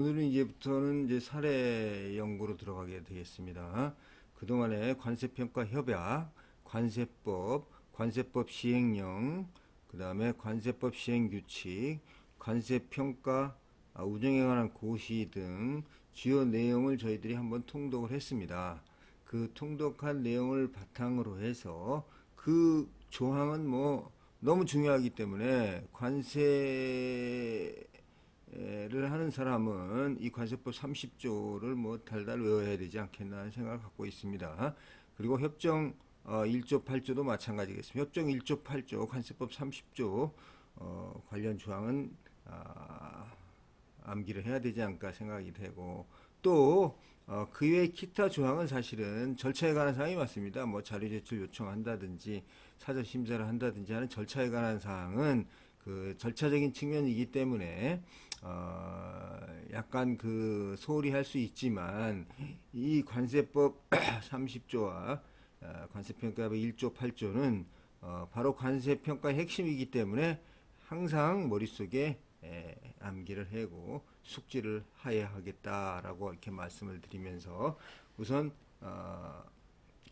오늘은 이제부터는 이제 사례 연구로 들어가게 되겠습니다. 그동안에 관세평가 협약, 관세법, 관세법 시행령, 그 다음에 관세법 시행규칙, 관세평가 운영에 관한 고시 등 주요 내용을 저희들이 한번 통독을 했습니다. 그 통독한 내용을 바탕으로 해서 그 조항은 뭐 너무 중요하기 때문에 를 하는 사람은 이 관세법 30조를 뭐 달달 외워야 되지 않겠나 하는 생각을 갖고 있습니다. 그리고 협정 1조 8조도 마찬가지겠습니다. 협정 1조 8조 관세법 30조 관련 조항은 암기를 해야 되지 않을까 생각이 되고 또 그 외 기타 조항은 사실은 절차에 관한 사항이 맞습니다. 뭐 자료 제출 요청한다든지 사전 심사를 한다든지 하는 절차에 관한 사항은 그 절차적인 측면이기 때문에 약간 그 소홀히 할 수 있지만 이 관세법 30조와 관세평가법 1조 8조는 바로 관세평가의 핵심이기 때문에 항상 머릿속에 암기를 하고 숙지를 해야 하겠다라고 이렇게 말씀을 드리면서 우선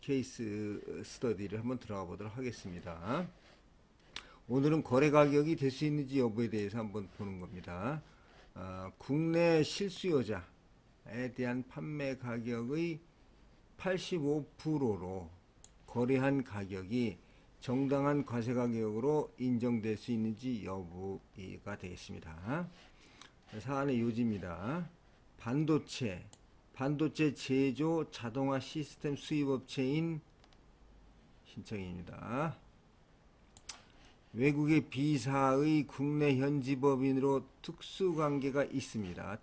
케이스 스터디를 한번 들어가 보도록 하겠습니다. 오늘은 거래 가격이 될 수 있는지 여부에 대해서 한번 보는 겁니다. 국내 실수요자에 대한 판매 가격의 85%로 거래한 가격이 정당한 과세 가격으로 인정될 수 있는지 여부가 되겠습니다. 사안의 요지입니다. 반도체 제조 자동화 시스템 수입업체인 신청입니다. 외국의 비사의 국내 현지법인으로 특수관계가 있습니다.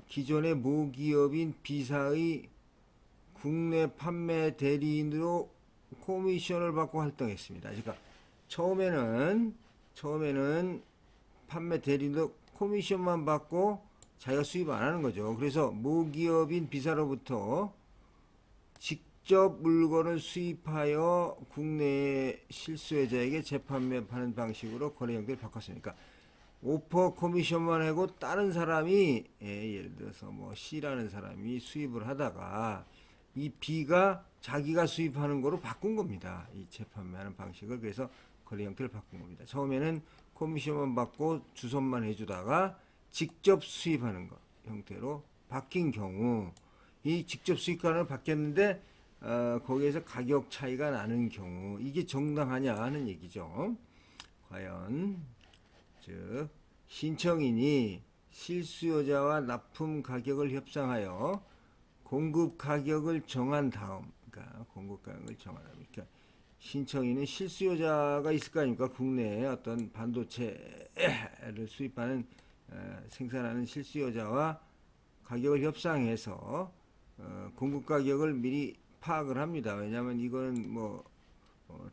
기존의 모기업인 비사의 국내 판매 대리인으로 코미션을 받고 활동했습니다. 그러니까 처음에는 판매 대리인으로 코미션만 받고 자기가 수입 안 하는 거죠. 그래서 모기업인 비사로부터 직접 물건을 수입하여 국내 실수요자에게 재판매하는 방식으로 거래 형태를 바꿨으니까 오퍼 커미션만 하고 다른 사람이 예를 들어서 뭐 C라는 사람이 수입을 하다가 이 B가 자기가 수입하는 거로 바꾼 겁니다. 이 재판매하는 방식을. 그래서 거래 형태를 바꾼 겁니다. 처음에는 커미션만 받고 주선만 해주다가 직접 수입하는 거 형태로 바뀐 경우 이 직접 수입가를 바뀌었는데 거기에서 가격 차이가 나는 경우 이게 정당하냐 하는 얘기죠. 과연 즉 신청인이 실수요자와 납품 가격을 협상하여 공급 가격을 정한 다음 그러니까 신청인은 실수요자가 있을 거 아닙니까? 국내에 어떤 반도체를 수입하는 생산하는 실수요자와 가격을 협상해서 공급 가격을 미리 파악을 합니다. 왜냐하면 이거는 뭐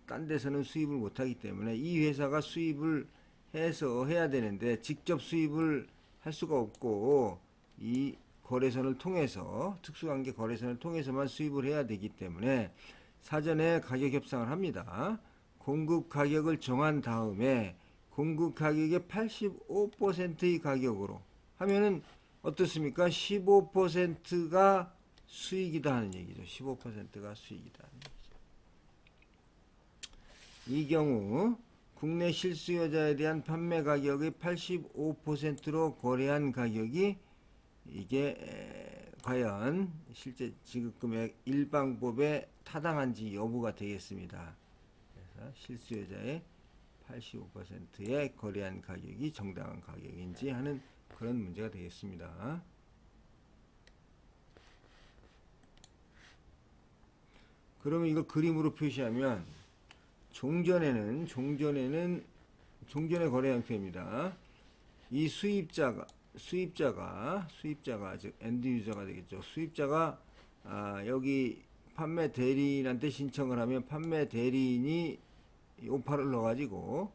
딴 데서는 수입을 못하기 때문에 이 회사가 수입을 해서 해야 되는데 직접 수입을 할 수가 없고 이 거래선을 통해서 특수관계 거래선을 통해서만 수입을 해야 되기 때문에 사전에 가격 협상을 합니다. 공급 가격을 정한 다음에 공급 가격의 85%의 가격으로 하면은 어떻습니까? 15%가 수익이다 하는 얘기죠. 15%가 수익이다 하는 얘기죠. 이 경우 국내 실수요자에 대한 판매 가격의 85%로 거래한 가격이 이게 과연 실제 지급금액 일방법에 타당한지 여부가 되겠습니다. 그래서 실수요자의 85%의 거래한 가격이 정당한 가격인지 하는 그런 문제가 되겠습니다. 그러면 이거 그림으로 표시하면 종전의 거래 형태입니다. 이 수입자가 즉 엔드 유저가 되겠죠. 수입자가 여기 판매 대리인한테 신청을 하면 판매 대리인이 오파를 넣어가지고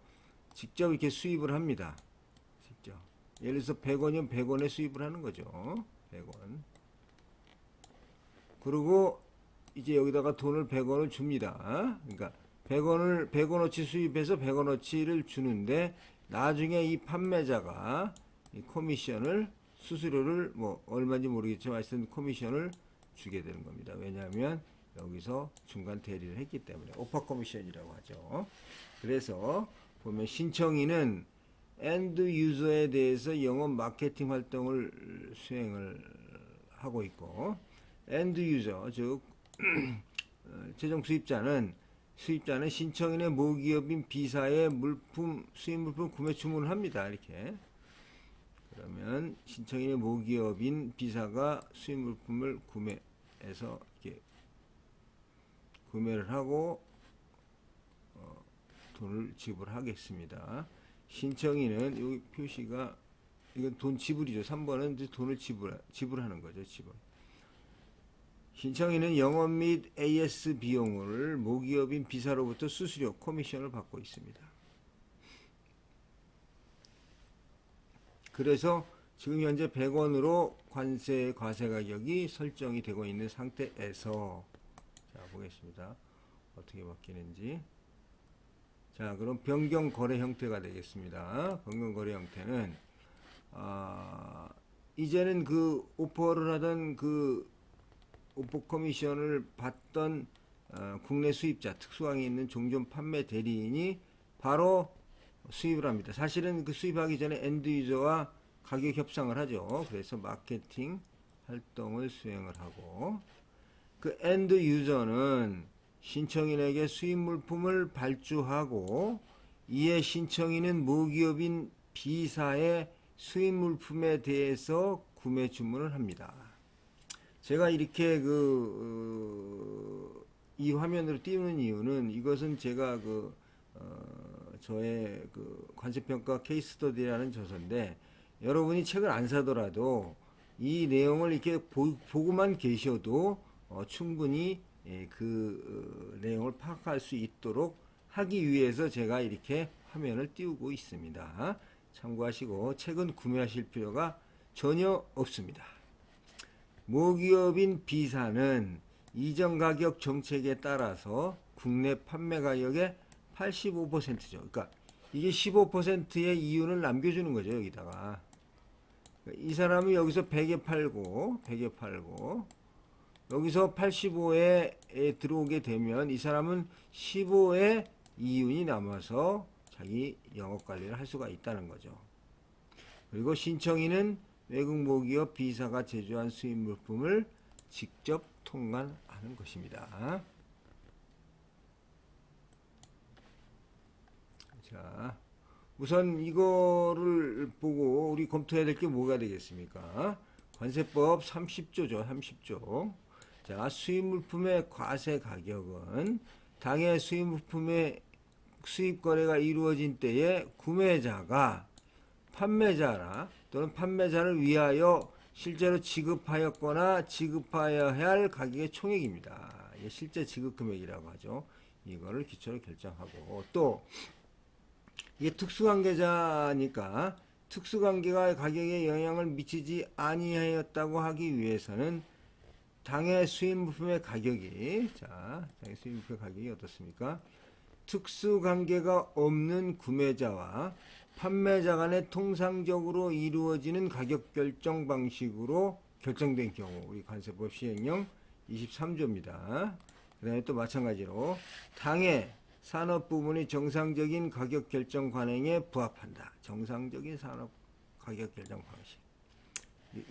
직접 이렇게 수입을 합니다. 직접. 예를 들어서 100원이면 100원에 수입을 하는 거죠. 100원. 그리고 이제 여기다가 돈을 100원을 줍니다. 그러니까 100원어치 수입해서 100원어치를 주는데 나중에 이 판매자가 이 커미션을 수수료를 뭐 얼마인지 모르겠지만 하여튼 커미션을 주게 되는 겁니다. 왜냐하면 여기서 중간 대리를 했기 때문에 오퍼 커미션이라고 하죠. 그래서 보면 신청인은 엔드 유저에 대해서 영업 마케팅 활동을 수행을 하고 있고, 엔드 유저 즉 최종 수입자는 신청인의 모기업인 B사의 수입 물품 구매 주문을 합니다. 이렇게 그러면 신청인의 모기업인 B사가 수입 물품을 구매해서 이렇게 구매를 하고 돈을 지불하겠습니다. 신청인은 여기 표시가 이건 돈 지불이죠. 3번은 이제 돈을 지불하는 거죠. 지불. 신청인은 영업 및 AS 비용을 모기업인 B사로부터 수수료, 커미션을 받고 있습니다. 그래서 지금 현재 100원으로 과세 가격이 설정이 되고 있는 상태에서, 자 보겠습니다. 어떻게 바뀌는지. 자, 그럼 변경 거래 형태가 되겠습니다. 변경 거래 형태는 이제는 그 오퍼를 하던 그 오퍼 커미션을 받던 국내 수입자, 특수강이 있는 종점 판매 대리인이 바로 수입을 합니다. 사실은 그 수입하기 전에 엔드 유저와 가격 협상을 하죠. 그래서 마케팅 활동을 수행을 하고, 그 엔드 유저는 신청인에게 수입 물품을 발주하고, 이에 신청인은 모기업인 B사의 수입 물품에 대해서 구매 주문을 합니다. 제가 이렇게 이 화면으로 띄우는 이유는, 이것은 제가 저의 관세평가 케이스 스터디라는 저서인데, 여러분이 책을 안 사더라도 이 내용을 이렇게 보고만 계셔도 충분히 그 내용을 파악할 수 있도록 하기 위해서 제가 이렇게 화면을 띄우고 있습니다. 참고하시고 책은 구매하실 필요가 전혀 없습니다. 모기업인 B사는 이전 가격 정책에 따라서 국내 판매 가격의 85%죠. 그러니까 이게 15%의 이윤을 남겨주는 거죠. 여기다가 이 사람이 여기서 100에 팔고 여기서 85에 들어오게 되면 이 사람은 15의 이윤이 남아서 자기 영업 관리를 할 수가 있다는 거죠. 그리고 신청인은 외국 모기업 B사가 제조한 수입 물품을 직접 통관하는 것입니다. 자, 우선 이거를 보고 우리 검토해야 될 게 뭐가 되겠습니까? 관세법 30조죠. 30조. 자, 수입 물품의 과세 가격은 당해 수입 물품의 수입 거래가 이루어진 때에 구매자가 판매자나 또는 판매자를 위하여 실제로 지급하였거나 지급하여야 할 가격의 총액입니다. 이게 실제 지급 금액이라고 하죠. 이거를 기초로 결정하고, 또 이게 특수관계자니까 특수관계가 가격에 영향을 미치지 아니하였다고 하기 위해서는 당해 수입물품의 가격이, 당해 수입물품의 가격이 어떻습니까? 특수관계가 없는 구매자와 판매자 간에 통상적으로 이루어지는 가격 결정 방식으로 결정된 경우, 우리 관세법 시행령 23조입니다. 그 다음에 또 마찬가지로 당해 산업 부문이 정상적인 가격 결정 관행에 부합한다. 정상적인 산업 가격 결정 방식.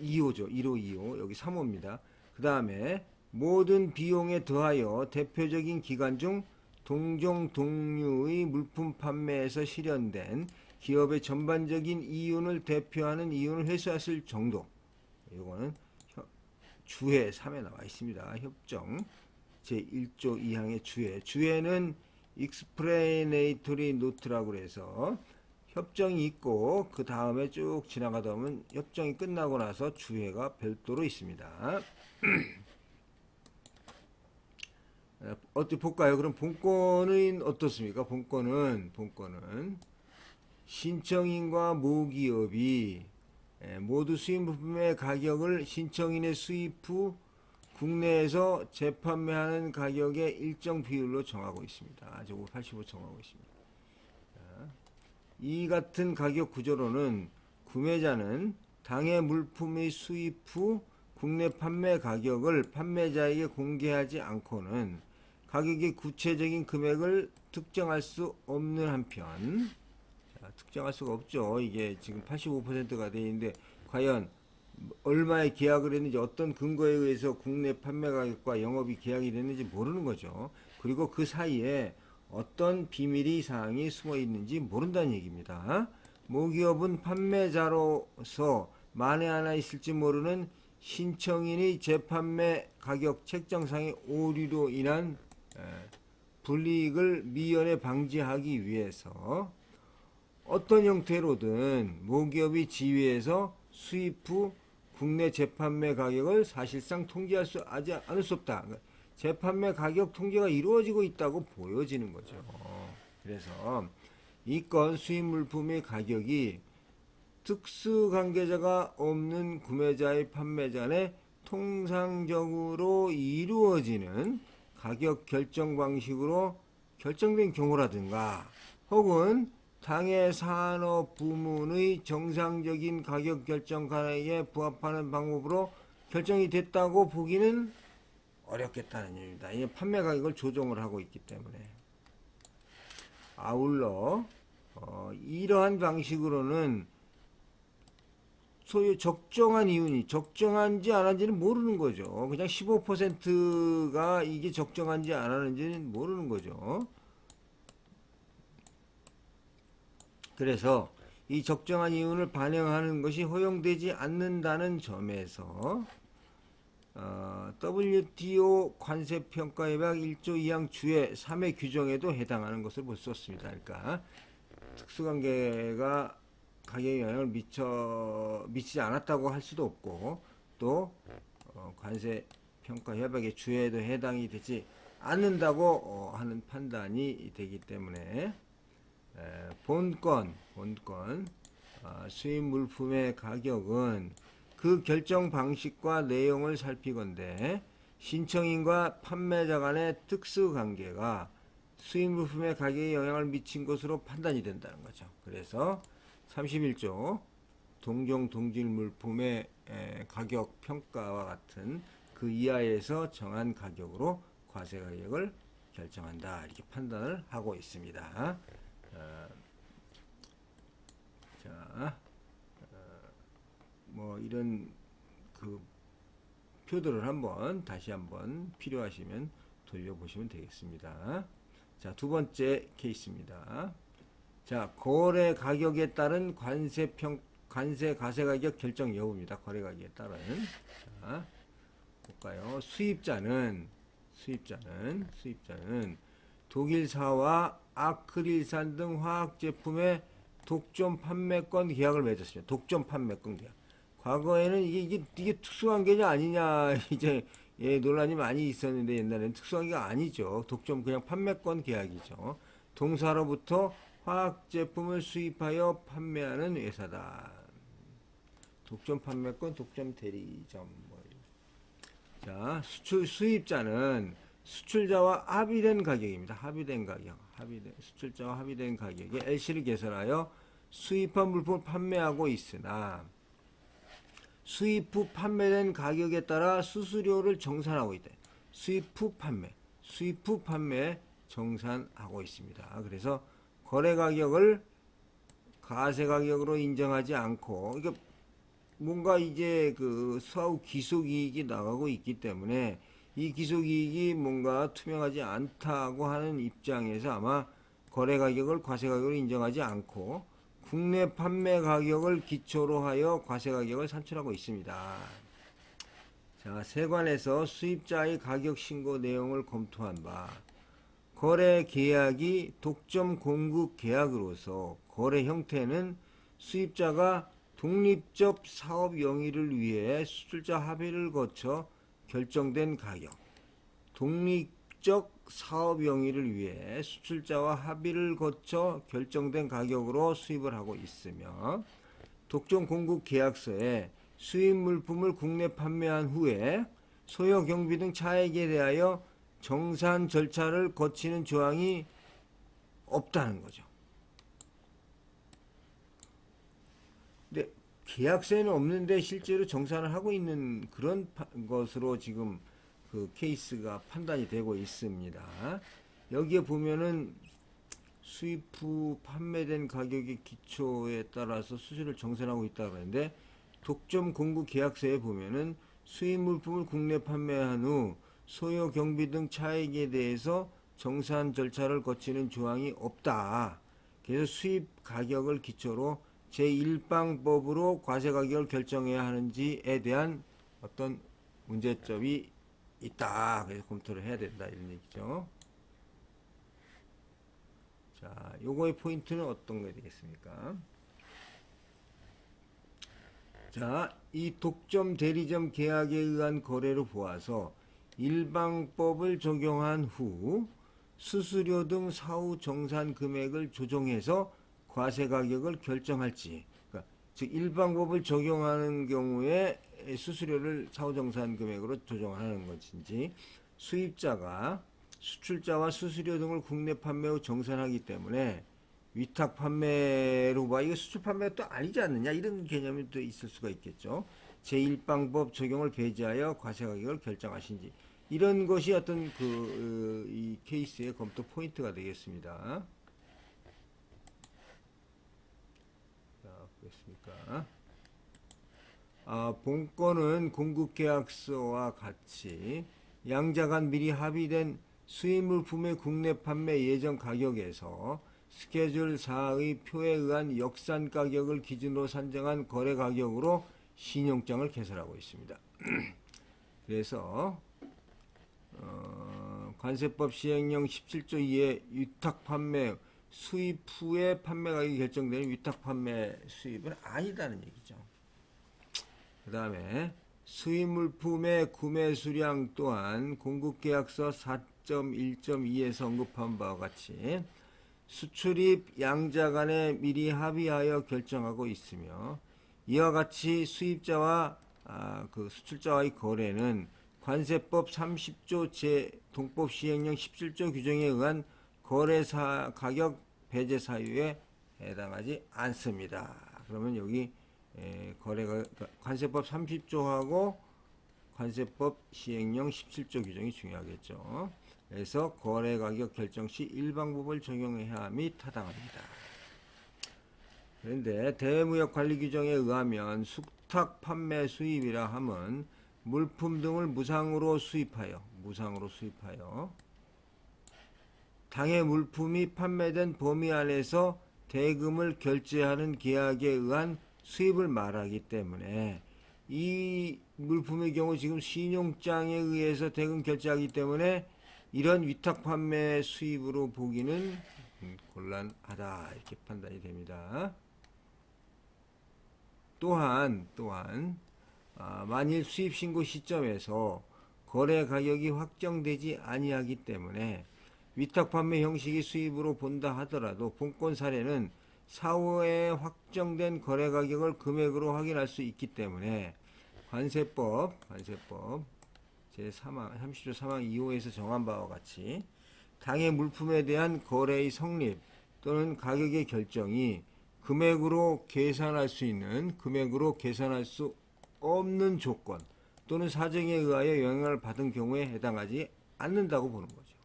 2호죠. 1호, 2호. 여기 3호입니다. 그 다음에 모든 비용에 더하여 대표적인 기간 중 동종 동류의 물품 판매에서 실현된 기업의 전반적인 이윤을 대표하는 이윤을 회수했을 정도. 이거는 주회 3에 나와 있습니다. 협정 제1조 2항의 주회. 주회는 익스플레이네이토리 노트라고 해서 협정이 있고 그 다음에 쭉 지나가다 보면 협정이 끝나고 나서 주회가 별도로 있습니다. 어떻게 볼까요? 그럼 본건은 어떻습니까? 본건은 신청인과 모기업이 모두 수입 물품의 가격을 신청인의 수입 후 국내에서 재판매하는 가격의 일정 비율로 정하고 있습니다. 저거 85 정하고 있습니다. 이 같은 가격 구조로는 구매자는 당해 물품의 수입 후 국내 판매 가격을 판매자에게 공개하지 않고는 가격의 구체적인 금액을 특정할 수 없는 한편, 자, 특정할 수가 없죠. 이게 지금 85%가 돼 있는데 과연 얼마에 계약을 했는지, 어떤 근거에 의해서 국내 판매 가격과 영업이 계약이 됐는지 모르는 거죠. 그리고 그 사이에 어떤 비밀의 사항이 숨어 있는지 모른다는 얘기입니다. 모기업은 판매자로서 만에 하나 있을지 모르는 신청인의 재판매 가격 책정상의 오류로 인한 불이익을 미연에 방지하기 위해서 어떤 형태로든 모기업이 지위에서 수입 후 국내 재판매 가격을 사실상 통제할 수 않을 수 없다. 재판매 가격 통제가 이루어지고 있다고 보여지는 거죠. 그래서 이 건 수입 물품의 가격이 특수 관계자가 없는 구매자의 판매자 내 통상적으로 이루어지는 가격 결정 방식으로 결정된 경우라든가, 혹은 당해 산업 부문의 정상적인 가격 결정 관행에 부합하는 방법으로 결정이 됐다고 보기는 어렵겠다는 얘기입니다. 이 판매 가격을 조정을 하고 있기 때문에. 아울러 이러한 방식으로는 소유 적정한 이윤이 적정한지 안 한지는 모르는 거죠. 그냥 15%가 이게 적정한지 안 하는지는 모르는 거죠. 그래서 이 적정한 이윤을 반영하는 것이 허용되지 않는다는 점에서 WTO 관세평가협약 1조 2항 주의 3의 규정에도 해당하는 것을 볼 수 없습니다. 그러니까 특수관계가 가격에 영향을 미치지 않았다고 할 수도 없고, 또 관세평가협약의 주에도 해당이 되지 않는다고 하는 판단이 되기 때문에 본건 수입 물품의 가격은 그 결정 방식과 내용을 살피건대 신청인과 판매자 간의 특수관계가 수입 물품의 가격에 영향을 미친 것으로 판단이 된다는 거죠. 그래서 31조 동종 동질 물품의 가격 평가와 같은 그 이하에서 정한 가격으로 과세 가격을 결정한다, 이렇게 판단을 하고 있습니다. 뭐 이런 그 표들을 다시 한번 필요하시면 돌려보시면 되겠습니다. 자, 두 번째 케이스입니다. 자, 거래 가격에 따른 관세 가세 가격 결정 여부입니다. 거래 가격에 따른. 자, 볼까요? 수입자는 독일사와 아크릴산 등 화학 제품의 독점 판매권 계약을 맺었습니다. 독점 판매권 계약. 과거에는 이게 특수관계냐 아니냐 이제 논란이 많이 있었는데, 옛날에는 특수관계가 아니죠. 독점 그냥 판매권 계약이죠. 동사로부터 화학 제품을 수입하여 판매하는 회사다. 독점 판매권, 독점 대리점. 자, 수입자는 수출자와 합의된 가격입니다. 수출자와 합의된 가격에 LC를 개설하여 수입한 물품을 판매하고 있으나 수입 후 판매된 가격에 따라 수수료를 정산하고 있다. 수입 후 판매 정산하고 있습니다. 그래서 거래 가격을 가세 가격으로 인정하지 않고, 그러니까 뭔가 이제 그 사후 기속이익이 나가고 있기 때문에 이 기속이익이 뭔가 투명하지 않다고 하는 입장에서 아마 거래 가격을 과세 가격으로 인정하지 않고 국내 판매 가격을 기초로 하여 과세 가격을 산출하고 있습니다. 자, 세관에서 수입자의 가격 신고 내용을 검토한 바, 거래 계약이 독점 공급 계약으로서 거래 형태는 수입자가 독립적 사업 영위를 위해 수출자 합의를 거쳐 결정된 가격, 독립적 사업 영위를 위해 수출자와 합의를 거쳐 결정된 가격으로 수입을 하고 있으며, 독점 공급 계약서에 수입 물품을 국내 판매한 후에 소요 경비 등 차액에 대하여 정산 절차를 거치는 조항이 없다는 거죠. 근데 계약서에는 없는데 실제로 정산을 하고 있는 그런 것으로 지금 그 케이스가 판단이 되고 있습니다. 여기에 보면은 수입 후 판매된 가격의 기초에 따라서 수수료를 정산하고 있다고 하는데, 독점 공구 계약서에 보면은 수입 물품을 국내 판매한 후 소요 경비 등 차익에 대해서 정산 절차를 거치는 조항이 없다. 그래서 수입 가격을 기초로 제1방법으로 과세 가격을 결정해야 하는지에 대한 어떤 문제점이 있다. 그래서 검토를 해야 된다, 이런 얘기죠. 자, 요거의 포인트는 어떤 게 되겠습니까? 자, 이 독점 대리점 계약에 의한 거래로 보아서 일방법을 적용한 후 수수료 등 사후 정산 금액을 조정해서 과세 가격을 결정할지, 그러니까 즉 일방법을 적용하는 경우에 수수료를 사후 정산 금액으로 조정하는 것인지, 수입자가 수출자와 수수료 등을 국내 판매 후 정산하기 때문에 위탁 판매로 봐, 이거 수출 판매가 또 아니지 않느냐, 이런 개념이 또 있을 수가 있겠죠. 제1방법 적용을 배제하여 과세 가격을 결정하신지, 이런 것이 어떤 이 케이스의 검토 포인트가 되겠습니다. 자, 보겠습니까? 본건은 공급계약서와 같이 양자 간 미리 합의된 수입 물품의 국내 판매 예정 가격에서 스케줄 4의 표에 의한 역산 가격을 기준으로 산정한 거래 가격으로 신용장을 개설하고 있습니다. 그래서 관세법 시행령 17조 2의 위탁 판매 수입 후에 판매 가격이 결정되는 위탁 판매 수입은 아니다는 얘기죠. 그 다음에 수입 물품의 구매 수량 또한 공급계약서 4.1.2에서 언급한 바와 같이 수출입 양자 간에 미리 합의하여 결정하고 있으며, 이와 같이 수입자와 그 수출자와의 거래는 관세법 30조 제 동법 시행령 17조 규정에 의한 거래사 가격 배제 사유에 해당하지 않습니다. 그러면 여기 거래가 관세법 30조하고 관세법 시행령 17조 규정이 중요하겠죠. 그래서 거래 가격 결정 시 일방법을 적용해야 함이 타당합니다. 그런데 대외무역 관리 규정에 의하면 숙탁 판매 수입이라 함은 물품 등을 무상으로 수입하여 당해 물품이 판매된 범위 안에서 대금을 결제하는 계약에 의한 수입을 말하기 때문에, 이 물품의 경우 지금 신용장에 의해서 대금 결제하기 때문에 이런 위탁 판매 수입으로 보기는 곤란하다, 이렇게 판단이 됩니다. 또한 만일 수입 신고 시점에서 거래 가격이 확정되지 아니하기 때문에 위탁 판매 형식이 수입으로 본다 하더라도 본건 사례는 사후에 확정된 거래 가격을 금액으로 확인할 수 있기 때문에 관세법 제30조 3항 2호에서 정한 바와 같이 당해 물품에 대한 거래의 성립 또는 가격의 결정이 금액으로 계산할 수 없는 조건 또는 사정에 의하여 영향을 받은 경우에 해당하지 않는다고 보는 거죠.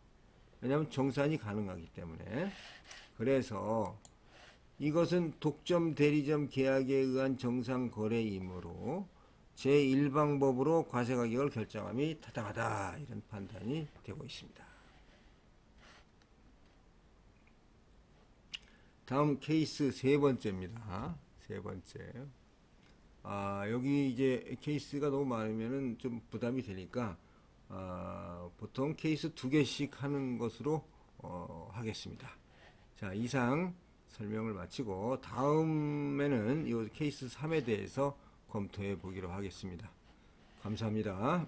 왜냐하면 정산이 가능하기 때문에. 그래서 이것은 독점 대리점 계약에 의한 정상 거래이므로 제1방법으로 과세 가격을 결정함이 타당하다, 이런 판단이 되고 있습니다. 다음 케이스 세 번째입니다. 세 번째. 여기 이제 케이스가 너무 많으면은 좀 부담이 되니까 보통 케이스 2개씩 하는 것으로 하겠습니다. 자, 이상 설명을 마치고 다음에는 이 케이스 3에 대해서 검토해 보기로 하겠습니다. 감사합니다.